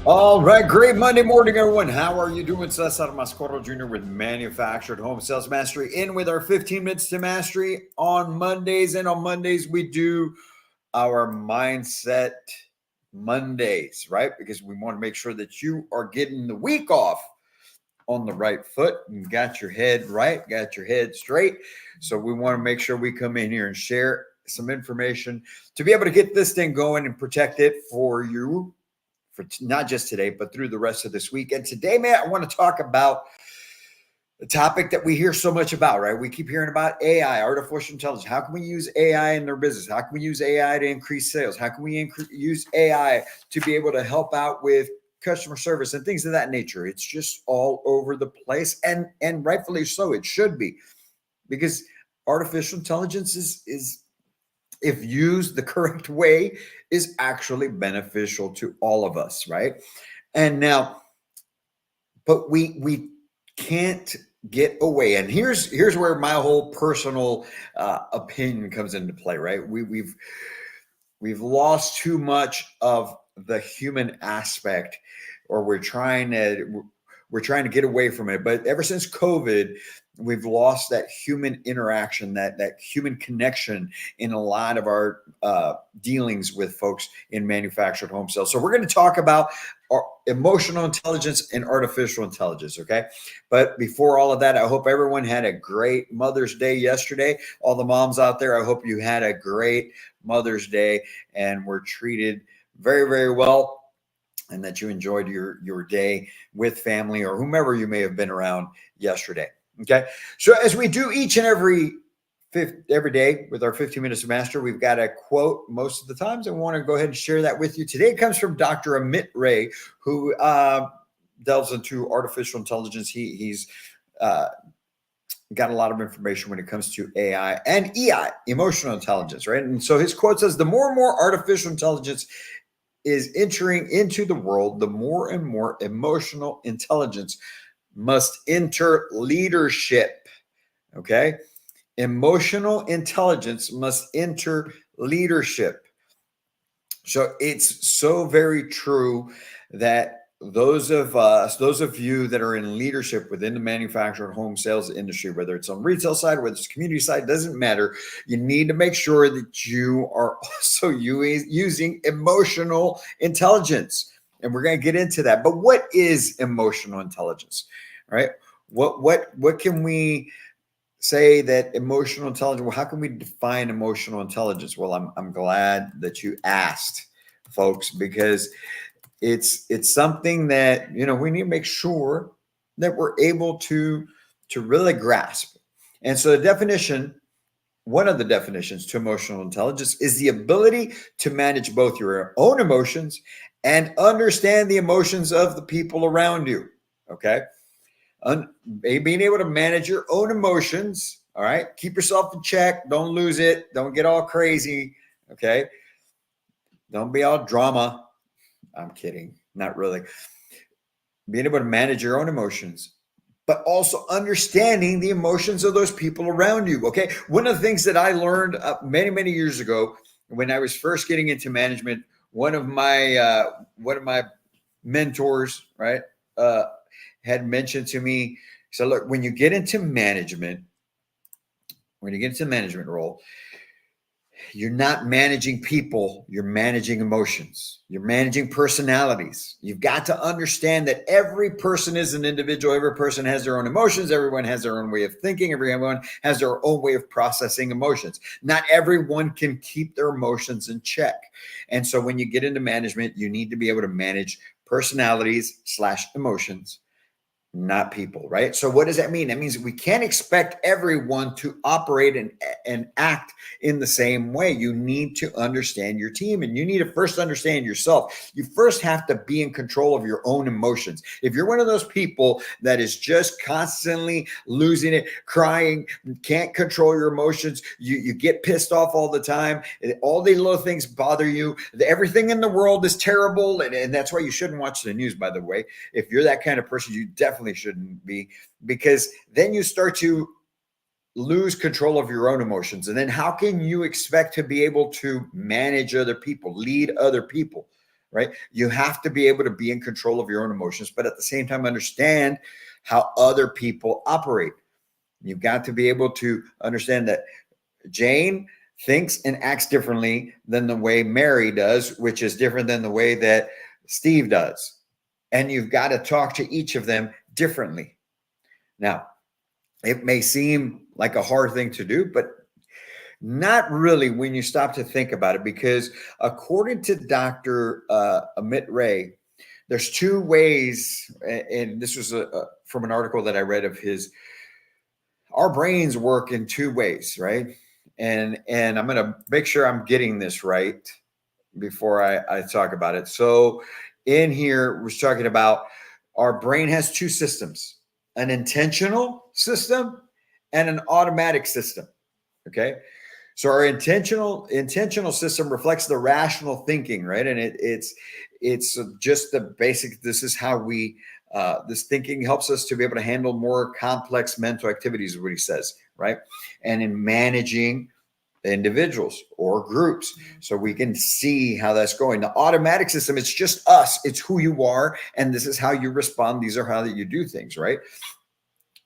All right, great Monday morning, everyone. How are you doing? Cesar Mascoro Jr. with Manufactured Home Sales Mastery in with our 15 minutes to mastery on Mondays. And on Mondays, we do our Mindset Mondays, right? Because we want to make sure that you are getting the week off on the right foot and got your head right, got your head straight. So we want to make sure we come in here and share some information to be able to get this thing going and protect it for you for not just today, but through the rest of this week. And today, man, I want to talk about the topic that we hear so much about, right? We keep hearing about AI, artificial intelligence. How can we use AI in their business? How can we use AI to increase sales? How can we use AI to be able to help out with customer service and things of that nature? It's just all over the place, and rightfully so. It should be, because artificial intelligence is if used the correct way, is actually beneficial to all of us, right? And now, but we can't get away. And here's where my whole personal opinion comes into play, right? We've lost too much of the human aspect, or we're trying to get away from it. But ever since COVID, we've lost that human interaction, that human connection in a lot of our dealings with folks in manufactured home sales. So we're going to talk about emotional intelligence and artificial intelligence, okay? But before all of that, I hope everyone had a great Mother's Day yesterday. All the moms out there, I hope you had a great Mother's Day and were treated very, very well, and that you enjoyed your day with family or whomever you may have been around yesterday. Okay. So as we do each and every day with our 15 minutes of master, we've got a quote most of the times. I want to go ahead and share that with you. Today it comes from Dr. Amit Ray, who delves into artificial intelligence. He's got a lot of information when it comes to AI and EI, emotional intelligence, right? And so his quote says, the more and more artificial intelligence is entering into the world, the more and more emotional intelligence must enter leadership. Okay. Emotional intelligence must enter leadership. So it's so very true that those of you that are in leadership within the manufactured home sales industry, whether it's on retail side, whether it's community side, doesn't matter. You need to make sure that you are also using emotional intelligence. And we're going to get into that. But what is emotional intelligence? All right. What can we say that emotional intelligence? Well, how can we define emotional intelligence? Well, I'm glad that you asked, folks, because it's something that we need to make sure that we're able to really grasp. And so the definition, one of the definitions to emotional intelligence, is the ability to manage both your own emotions and understand the emotions of the people around you. Okay. Being able to manage your own emotions. All right. Keep yourself in check. Don't lose it. Don't get all crazy. Okay. Don't be all drama. I'm kidding. Not really. Being able to manage your own emotions, but also understanding the emotions of those people around you. Okay. One of the things that I learned many, many years ago when I was first getting into management, one of my mentors, right, had mentioned to me, so look, when you get into management role, you're not managing people, you're managing emotions, you're managing personalities. You've got to understand that every person is an individual, every person has their own emotions, everyone has their own way of thinking, everyone has their own way of processing emotions. Not everyone can keep their emotions in check. And so when you get into management, you need to be able to manage personalities / emotions, not people, right? So what does that mean? That means we can't expect everyone to operate and act in the same way. You need to understand your team, and you need to first understand yourself. You first have to be in control of your own emotions. If you're one of those people that is just constantly losing it, crying, can't control your emotions, you get pissed off all the time, all these little things bother you, everything in the world is terrible, and that's why you shouldn't watch the news, by the way. If you're that kind of person, you definitely shouldn't be, because then you start to lose control of your own emotions. And then how can you expect to be able to manage other people, lead other people, right? You have to be able to be in control of your own emotions, but at the same time, understand how other people operate. You've got to be able to understand that Jane thinks and acts differently than the way Mary does, which is different than the way that Steve does. And you've got to talk to each of them differently. Now, it may seem like a hard thing to do, but not really when you stop to think about it, because according to Dr. Amit Ray, there's two ways, and this was from an article that I read of his. Our brains work in two ways, right? And I'm going to make sure I'm getting this right before I talk about it. So in here, we're talking about our brain has two systems, an intentional system and an automatic system. Okay. So our intentional system reflects the rational thinking, right? And it's just the basic, this is how we, this thinking helps us to be able to handle more complex mental activities, is what he says, right? And in managing individuals or groups, so we can see how that's going. The automatic system, it's just us, it's who you are, and this is how you respond. These are how you do things, right?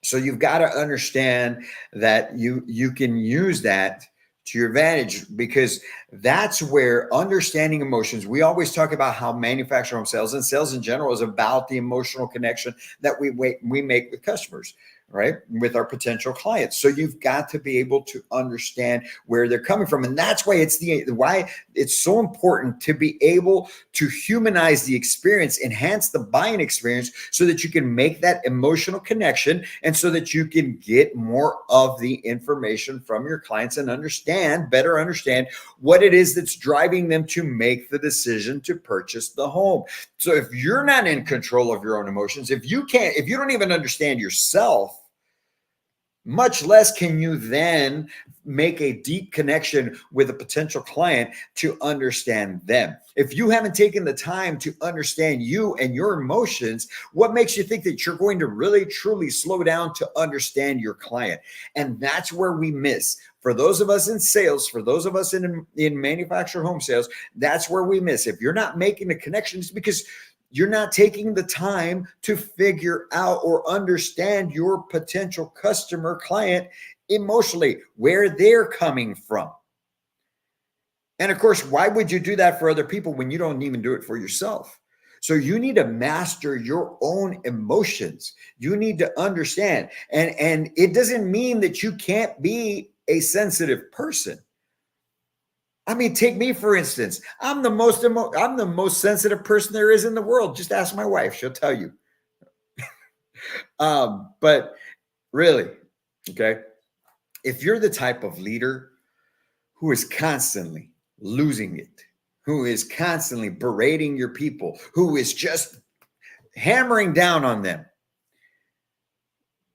So you've got to understand that you can use that to your advantage, because that's where understanding emotions, we always talk about how manufactured home sales and sales in general is about the emotional connection that we make with customers, right? With our potential clients. So you've got to be able to understand where they're coming from. And that's why why it's so important to be able to humanize the experience, enhance the buying experience, so that you can make that emotional connection and so that you can get more of the information from your clients and better understand what it is that's driving them to make the decision to purchase the home. So if you're not in control of your own emotions, if you don't even understand yourself, much less can you then make a deep connection with a potential client to understand them. If you haven't taken the time to understand you and your emotions, what makes you think that you're going to really, truly slow down to understand your client? And that's where we miss. For those of us in sales, for those of us in manufactured home sales, that's where we miss. If you're not making the connections, because you're not taking the time to figure out or understand your potential customer client emotionally, where they're coming from. And of course, why would you do that for other people when you don't even do it for yourself? So you need to master your own emotions. You need to understand. And it doesn't mean that you can't be a sensitive person. I mean, take me for instance. I'm the most sensitive person there is in the world. Just ask my wife; she'll tell you. But really, okay, if you're the type of leader who is constantly losing it, who is constantly berating your people, who is just hammering down on them,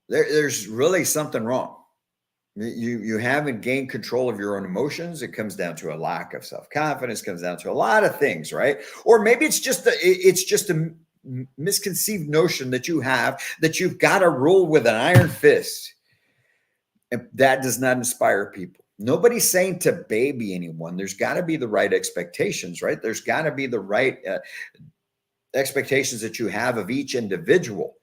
there's really something wrong. You haven't gained control of your own emotions. It comes down to a lack of self-confidence, comes down to a lot of things, right? Or maybe it's just a misconceived notion that you have that you've got to rule with an iron fist. And that does not inspire people. Nobody's saying to baby anyone. There's got to be the right expectations, right? There's got to be the right expectations that you have of each individual.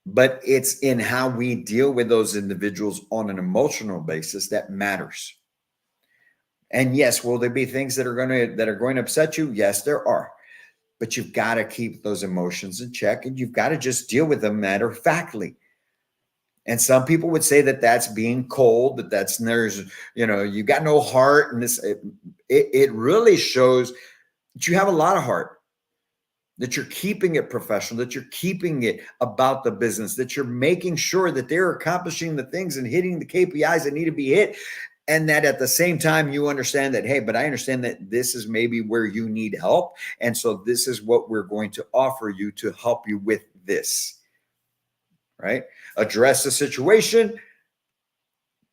But it's in how we deal with those individuals on an emotional basis that matters. And yes, will there be things that are going to upset you? Yes, there are. But you've got to keep those emotions in check, and you've got to just deal with them matter-of-factly. And some people would say that that's being cold, you got no heart, and it really shows that you have a lot of heart, that you're keeping it professional, that you're keeping it about the business, that you're making sure that they're accomplishing the things and hitting the KPIs that need to be hit. And that at the same time, you understand that, hey, but I understand that this is maybe where you need help. And so this is what we're going to offer you to help you with this, right? Address the situation,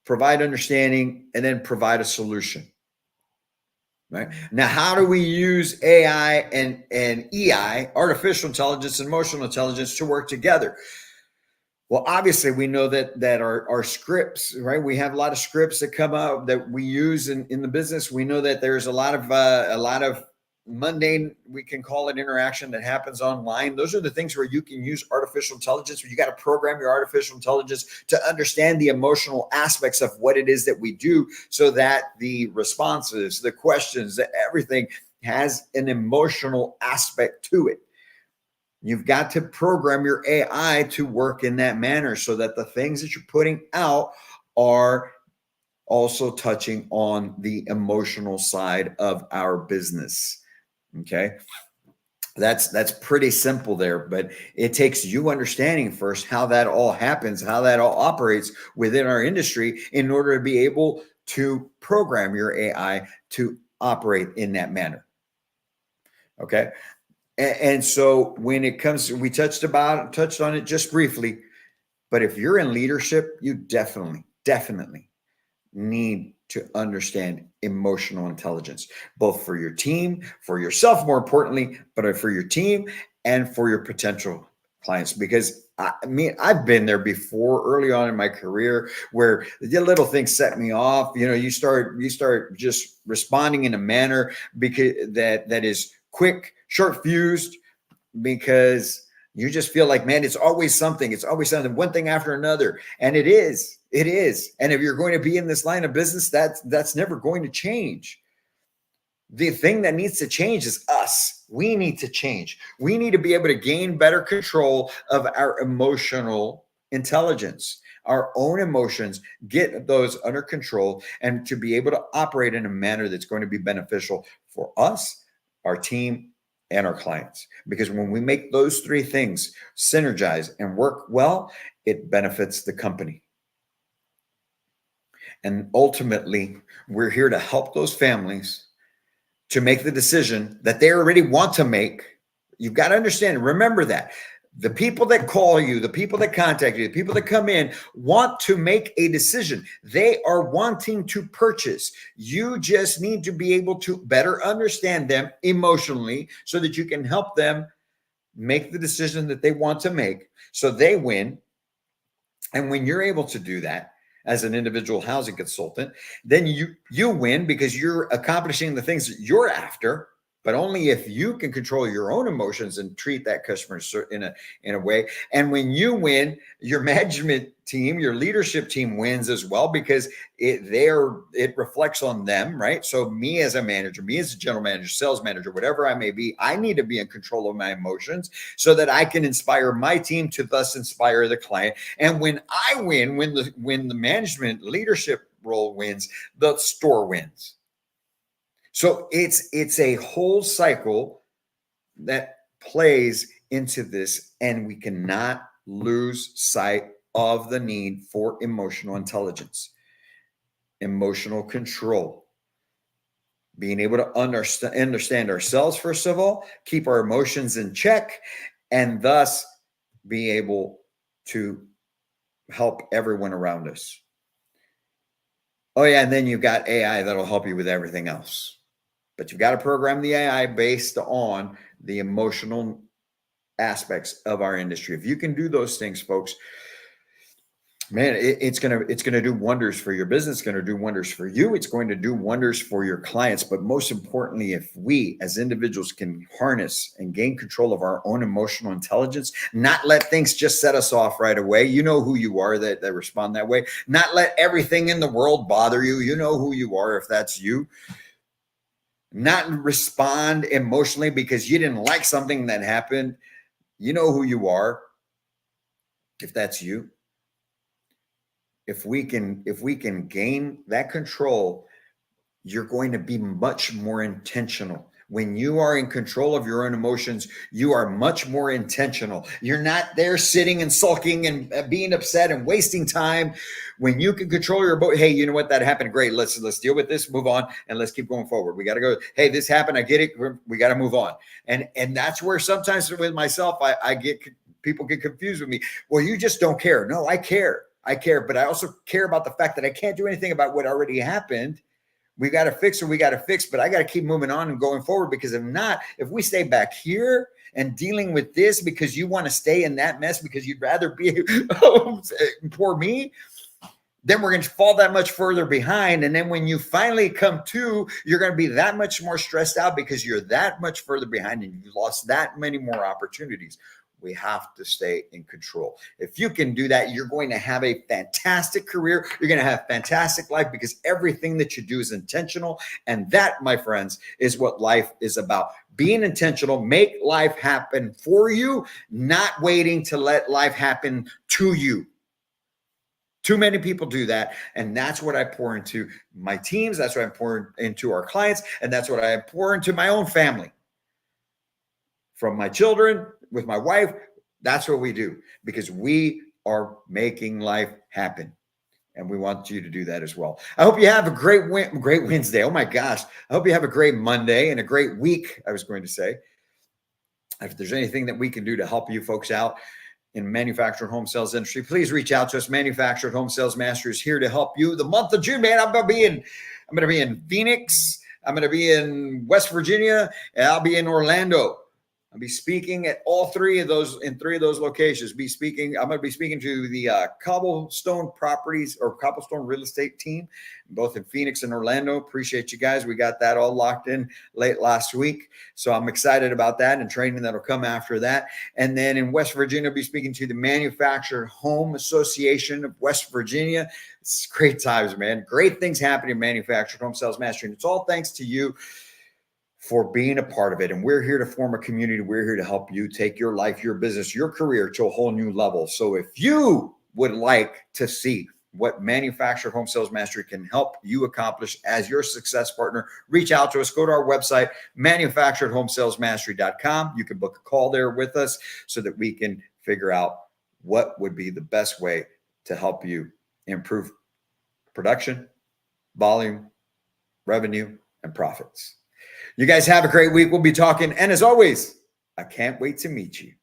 provide understanding, and then provide a solution. Right? Now, how do we use AI and EI, artificial intelligence and emotional intelligence, to work together? Well, obviously, we know that our scripts, right? We have a lot of scripts that come out that we use in the business. We know that there's a lot of mundane, we can call it interaction that happens online. Those are the things where you can use artificial intelligence, where you got to program your artificial intelligence to understand the emotional aspects of what it is that we do, so that the responses, the questions, everything has an emotional aspect to it. You've got to program your AI to work in that manner, so that the things that you're putting out are also touching on the emotional side of our business. Okay. That's pretty simple there, but it takes you understanding first how that all happens, how that all operates within our industry, in order to be able to program your AI to operate in that manner. Okay. And so when it comes to, we touched on it just briefly, but if you're in leadership, you definitely need to understand emotional intelligence, both for your team, for yourself, more importantly, but for your team and for your potential clients. Because I've been there before, early on in my career, where the little things set me off. You start just responding in a manner because that is quick, short fused, because you just feel like, man, it's always something, one thing after another. And it is. And if you're going to be in this line of business, that's never going to change. The thing that needs to change is us. We need to change. We need to be able to gain better control of our emotional intelligence, our own emotions, get those under control, and to be able to operate in a manner that's going to be beneficial for us, our team, and our clients. Because when we make those three things synergize and work well, it benefits the company. And ultimately, we're here to help those families to make the decision that they already want to make. You've got to understand, remember that. The people that call you, the people that contact you, the people that come in want to make a decision. They are wanting to purchase. You just need to be able to better understand them emotionally, so that you can help them make the decision that they want to make, so they win. And when you're able to do that as an individual housing consultant, then you win, because you're accomplishing the things that you're after. But only if you can control your own emotions and treat that customer in a way. And when you win, your management team, your leadership team wins as well, because it reflects on them, right? So me as a manager, me as a general manager, sales manager, whatever I may be, I need to be in control of my emotions, so that I can inspire my team to thus inspire the client. And when I win, when the management leadership role wins, the store wins. So it's a whole cycle that plays into this, and we cannot lose sight of the need for emotional intelligence, emotional control, being able to understand ourselves, first of all, keep our emotions in check, and thus be able to help everyone around us. Oh yeah, and then you've got AI that'll help you with everything else. But you've got to program the AI based on the emotional aspects of our industry. If you can do those things, folks, man, it's gonna do wonders for your business. It's gonna do wonders for you. It's going to do wonders for your clients. But most importantly, if we as individuals can harness and gain control of our own emotional intelligence, not let things just set us off right away. You know who you are that respond that way. Not let everything in the world bother you. You know who you are if that's you. Not respond emotionally because you didn't like something that happened. You know who you are if that's you. If we can gain that control, you're going to be much more intentional. When you are in control of your own emotions, you are much more intentional. You're not there sitting and sulking and being upset and wasting time. When you can control your emotions, hey, you know what? That happened. Great. Let's deal with this, move on, and let's keep going forward. We got to go. Hey, this happened. I get it. We got to move on. And that's where sometimes with myself, I get people get confused with me. Well, you just don't care. No, I care. But I also care about the fact that I can't do anything about what already happened. We got to fix, but I got to keep moving on and going forward, because if we stay back here and dealing with this because you want to stay in that mess because you'd rather be poor me, then we're going to fall that much further behind. And then when you finally come to, you're going to be that much more stressed out because you're that much further behind and you've lost that many more opportunities. We have to stay in control. If you can do that, you're going to have a fantastic career. You're going to have fantastic life because everything that you do is intentional. And that, my friends, is what life is about. Being intentional, make life happen for you, not waiting to let life happen to you. Too many people do that. And that's what I pour into my teams. That's what I pour into our clients. And that's what I pour into my own family. From my children, with my wife, that's what we do because we are making life happen. And we want you to do that as well. I hope you have a great Wednesday. Oh my gosh. I hope you have a great Monday and a great week, I was going to say. If there's anything that we can do to help you folks out in manufactured home sales industry, please reach out to us. Manufactured Home Sales Mastery is here to help you. The month of June, man, I'm going to be in Phoenix. I'm going to be in West Virginia, and I'll be in Orlando. I'll be speaking at all three of those locations. I'm going to be speaking to the Cobblestone Properties or Cobblestone Real Estate team, both in Phoenix and Orlando. Appreciate you guys. We got that all locked in late last week. So I'm excited about that and training that'll come after that. And then in West Virginia, I'll be speaking to the Manufactured Home Association of West Virginia. It's great times, man. Great things happening in Manufactured Home Sales Mastery. And it's all thanks to you for being a part of it. And we're here to form a community. We're here to help you take your life, your business, your career to a whole new level. So if you would like to see what Manufactured Home Sales Mastery can help you accomplish as your success partner, reach out to us. Go to our website, manufacturedhomesalesmastery.com. You can book a call there with us so that we can figure out what would be the best way to help you improve production, volume, revenue, and profits. You guys have a great week. We'll be talking. And as always, I can't wait to meet you.